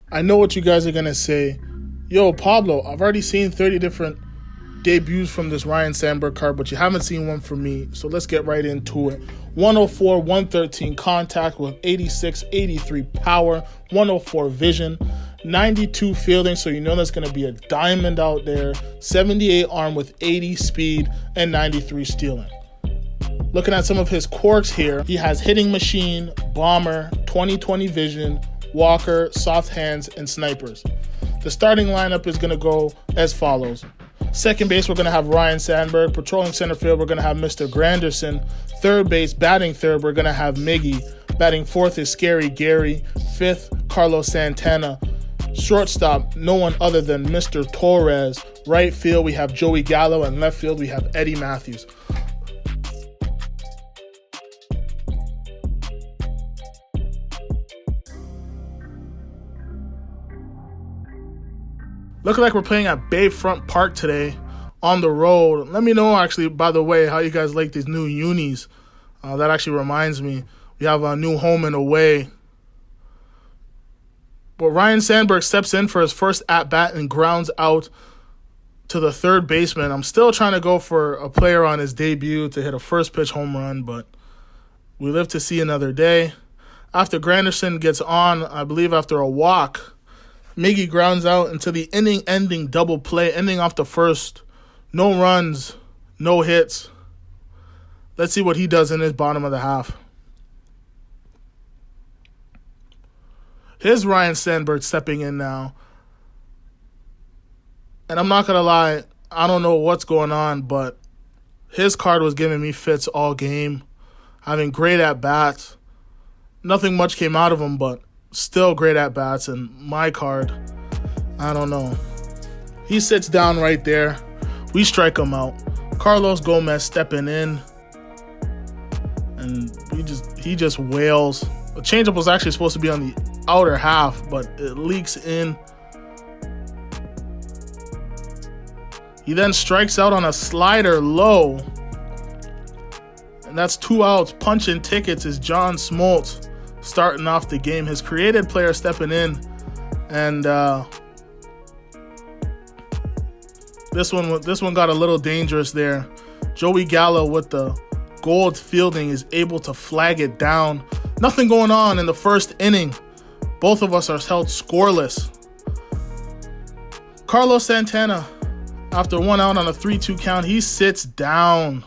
I know what you guys are going to say. Yo, Pablo, I've already seen 30 different debuts from this Ryne Sandberg card, but you haven't seen one from me, so let's get right into it. 104, 113 contact with 86, 83 power, 104 vision, 92 fielding, so you know there's going to be a diamond out there, 78 arm with 80 speed, and 93 stealing. Looking at some of his quirks here, he has hitting machine, bomber, 20/20 vision, walker, soft hands, and snipers. The starting lineup is going to go as follows. Second base, we're going to have Ryne Sandberg. Patrolling center field, we're going to have Mr. Granderson. Third base, batting third, we're going to have Miggy. Batting fourth is Scary Gary. Fifth, Carlos Santana. Shortstop, no one other than Mr. Torres. Right field, we have Joey Gallo. And left field, we have Eddie Matthews. Looking like we're playing at Bayfront Park today on the road. Let me know, actually, by the way, how you guys like these new unis. That actually reminds me, we have a new home and away. But Ryne Sandberg steps in for his first at-bat and grounds out to the third baseman. I'm still trying to go for a player on his debut to hit a first-pitch home run, but we live to see another day. After Granderson gets on, I believe after a walk, Miggy grounds out into the inning-ending double play, ending off the first. No runs, no hits. Let's see what he does in his bottom of the half. Here's Ryne Sandberg stepping in now. And I'm not going to lie, I don't know what's going on, but his card was giving me fits all game. Having great at-bats. Nothing much came out of him, but still great at-bats. And my card, I don't know. He sits down right there. We strike him out. Carlos Gomez stepping in. And he just wails. The changeup was actually supposed to be on the outer half, but it leaks in. He then strikes out on a slider low. And that's 2 outs. Punching tickets is John Smoltz starting off the game. His created player stepping in. And this one got a little dangerous there. Joey Gallo with the gold fielding is able to flag it down. Nothing going on in the first inning. Both of us are held scoreless. Carlos Santana, after 1 out on a 3-2 count, he sits down.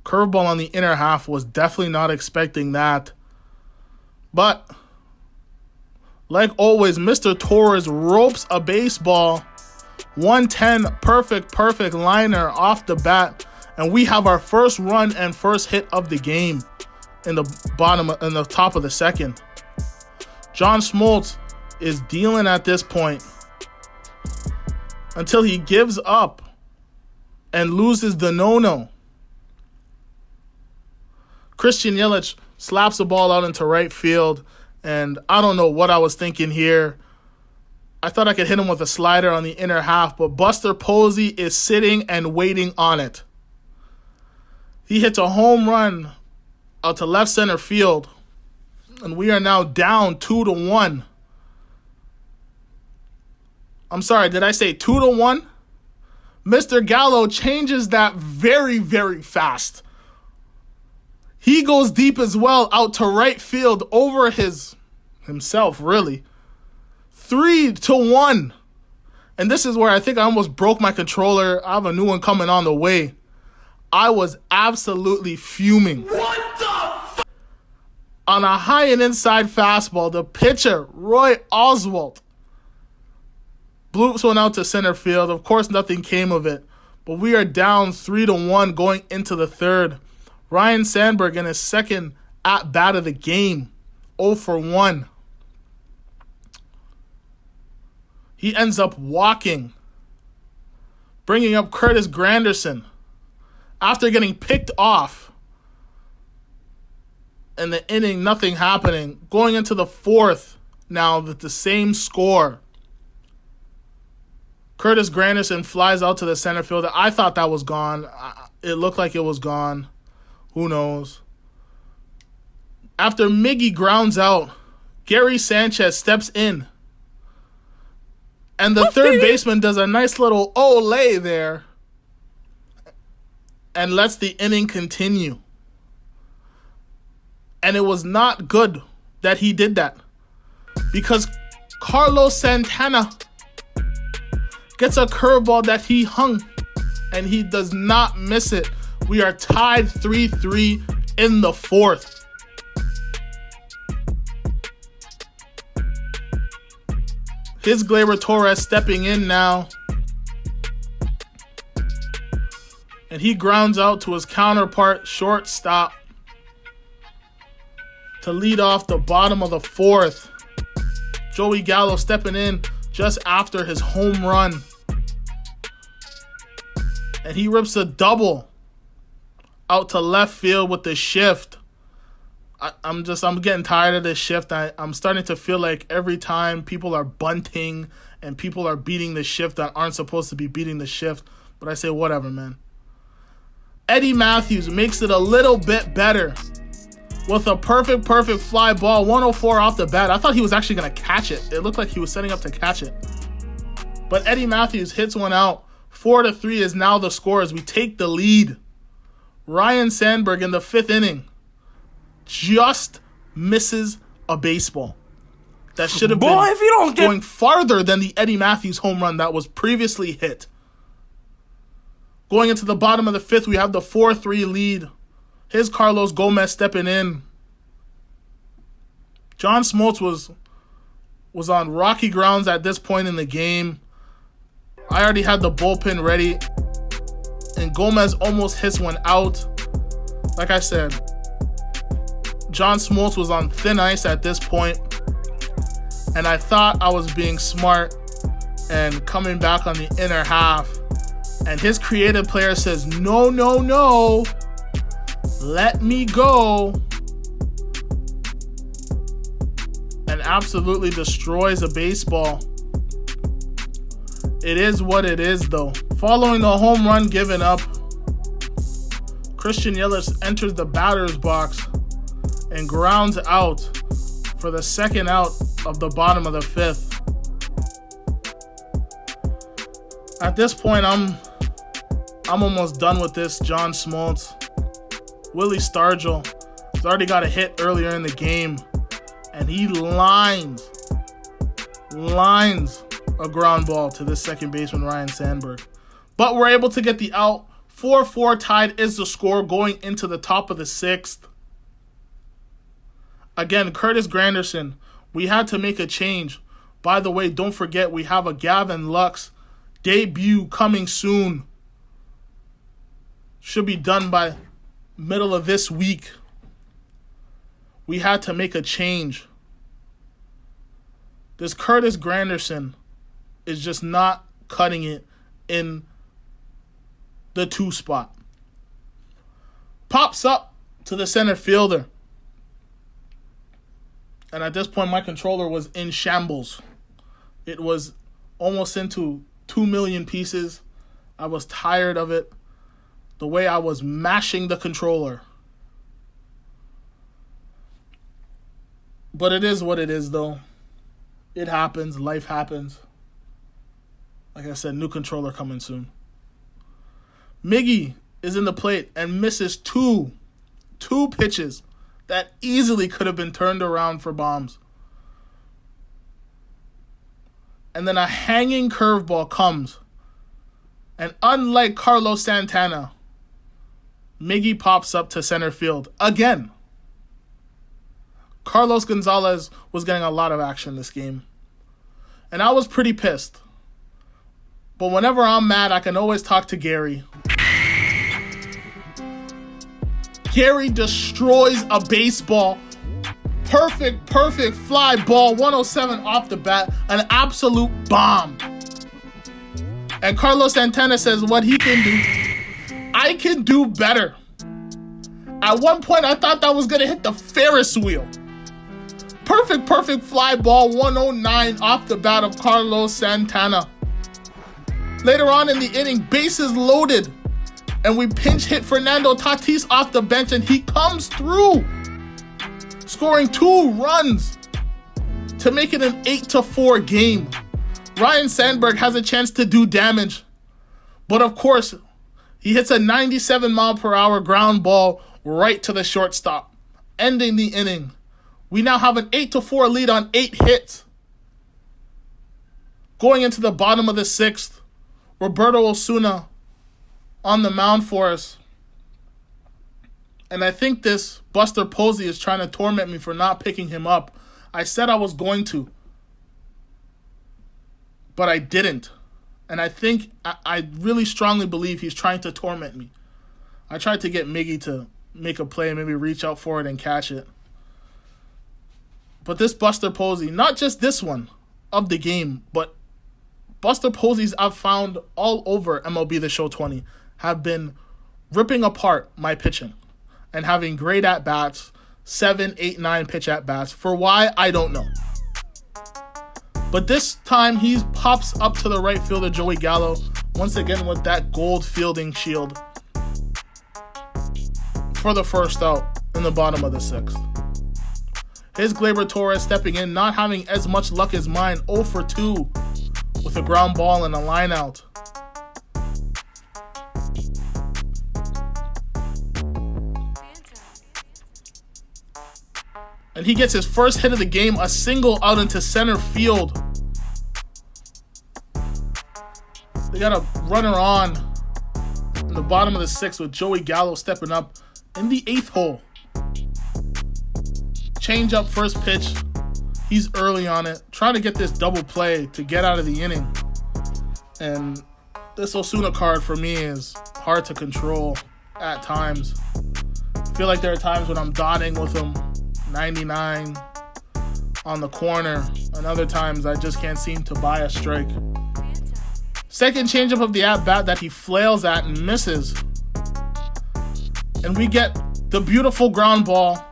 Curveball on the inner half, was definitely not expecting that. But, like always, Mr. Torres ropes a baseball. 110, perfect liner off the bat. And we have our first run and first hit of the game in the top of the second. John Smoltz is dealing at this point until he gives up and loses the no-no. Christian Yelich slaps the ball out into right field, and I don't know what I was thinking here. I thought I could hit him with a slider on the inner half, but Buster Posey is sitting and waiting on it. He hits a home run out to left center field, and we are now down 2-1. I'm sorry, did I say 2-1? Mr. Gallo changes that very, very fast. He goes deep as well, out to right field over himself, really. 3-1. And this is where I think I almost broke my controller. I have a new one coming on the way. I was absolutely fuming. What the f- On a high and inside fastball, the pitcher, Roy Oswalt, bloops one out to center field. Of course, nothing came of it. But we are down 3-1 going into the third. Ryne Sandberg in his second at-bat of the game. 0 for 1. He ends up walking, bringing up Curtis Granderson after getting picked off. In the inning, nothing happening. Going into the fourth now with the same score. Curtis Granderson flies out to the center field. I thought that was gone. It looked like it was gone. Who knows? After Miggy grounds out, Gary Sanchez steps in And the third baseman does a nice little olay there and lets the inning continue. And it was not good that he did that, because Carlos Santana gets a curveball that he hung, and he does not miss it. We are tied 3-3 in the fourth. Here's Glayber Torres stepping in now. And he grounds out to his counterpart, shortstop, to lead off the bottom of the fourth. Joey Gallo stepping in just after his home run. And he rips a double out to left field with the shift. I'm getting tired of this shift. I'm starting to feel like every time people are bunting and people are beating the shift that aren't supposed to be beating the shift. But I say, whatever, man. Eddie Matthews makes it a little bit better with a perfect fly ball, 104 off the bat. I thought he was actually going to catch it. It looked like he was setting up to catch it. But Eddie Matthews hits one out. 4-3 is now the score as we take the lead. Ryne Sandberg in the fifth inning just misses a baseball that should have been going farther than the Eddie Matthews home run that was previously hit. Going into the bottom of the fifth, we have the 4-3 lead. Here's Carlos Gomez stepping in. John Smoltz was on rocky grounds at this point in the game. I already had the bullpen ready, and Gomez almost hits one out. Like I said, John Smoltz was on thin ice at this point, and I thought I was being smart and coming back on the inner half. And his creative player says, no, let me go. And absolutely destroys a baseball. It is what it is, though. Following the home run given up, Christian Yelich enters the batter's box and grounds out for the second out of the bottom of the fifth. At this point, I'm almost done with this. John Smoltz. Willie Stargell has already got a hit earlier in the game, and he lines a ground ball to this second baseman, Ryne Sandberg. But we're able to get the out. 4-4 tied is the score going into the top of the sixth. Again, Curtis Granderson, we had to make a change. By the way, don't forget we have a Gavin Lux debut coming soon. Should be done by middle of this week. We had to make a change. This Curtis Granderson is just not cutting it in the 2 spot. Pops up to the center fielder. And at this point, my controller was in shambles. It was almost into 2 million pieces. I was tired of it. The way I was mashing the controller. But it is what it is, though. It happens. Life happens. Like I said, new controller coming soon. Miggy is in the plate and misses two pitches that easily could have been turned around for bombs. And then a hanging curveball comes. And unlike Carlos Santana, Miggy pops up to center field again. Carlos Gonzalez was getting a lot of action this game. And I was pretty pissed. But whenever I'm mad, I can always talk to Gary. Gary destroys a baseball. Perfect fly ball. 107 off the bat. An absolute bomb. And Carlos Santana says what he can do, I can do better. At one point, I thought that was going to hit the Ferris wheel. Perfect fly ball. 109 off the bat of Carlos Santana. Later on in the inning, bases loaded. And we pinch hit Fernando Tatis off the bench, and he comes through, scoring 2 runs to make it an 8-4 game. Ryne Sandberg has a chance to do damage. But of course, he hits a 97-mile-per-hour ground ball right to the shortstop, ending the inning. We now have an 8-4 lead on 8 hits. Going into the bottom of the 6th, Roberto Osuna on the mound for us. And I think this Buster Posey is trying to torment me for not picking him up. I said I was going to, but I didn't. And I really strongly believe he's trying to torment me. I tried to get Miggy to make a play, maybe reach out for it and catch it. But this Buster Posey, not just this one of the game, but Buster Poseys I've found all over MLB The Show 20 have been ripping apart my pitching and having great at-bats, 7, 8, 9 pitch at-bats. For why, I don't know. But this time, he pops up to the right fielder, Joey Gallo, once again with that gold fielding shield for the first out in the bottom of the 6th. His Glayber Torres stepping in, not having as much luck as mine, 0 for 2 with a ground ball and a line out. And he gets his first hit of the game, a single out into center field. They got a runner on in the bottom of the 6th with Joey Gallo stepping up in the 8th hole. Change up first pitch. He's early on it, trying to get this double play to get out of the inning. And this Osuna card for me is hard to control at times. I feel like there are times when I'm dotting with him, 99 on the corner, and other times I just can't seem to buy a strike. Second changeup of the at-bat that he flails at and misses. And we get the beautiful ground ball.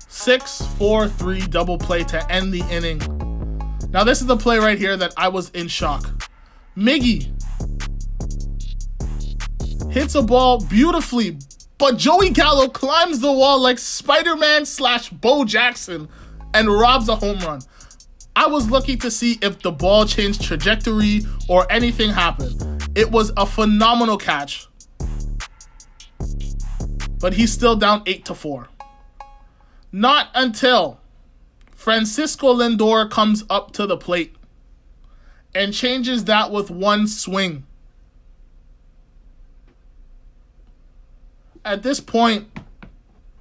6-4-3 double play to end the inning. Now this is the play right here that I was in shock. Miggy hits a ball beautifully, but Joey Gallo climbs the wall like Spider-Man / Bo Jackson and robs a home run. I was looking to see if the ball changed trajectory or anything happened. It was a phenomenal catch. But he's still down 8-4. Not until Francisco Lindor comes up to the plate and changes that with one swing. At this point,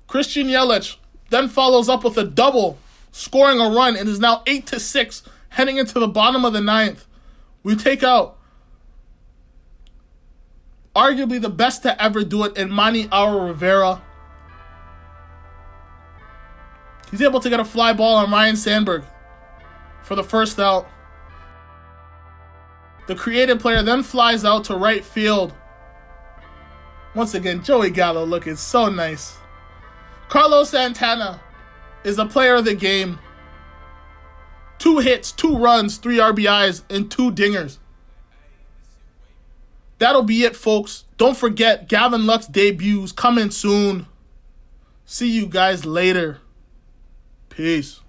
Christian Yelich then follows up with a double, scoring a run, and is now 8-6, heading into the bottom of the 9th. We take out arguably the best to ever do it in Manny Rivera. He's able to get a fly ball on Ryne Sandberg for the first out. The creative player then flies out to right field. Once again, Joey Gallo looking so nice. Carlos Santana is the player of the game. 2 hits, 2 runs, 3 RBIs, and 2 dingers. That'll be it, folks. Don't forget, Gavin Lux debuts coming soon. See you guys later. Peace.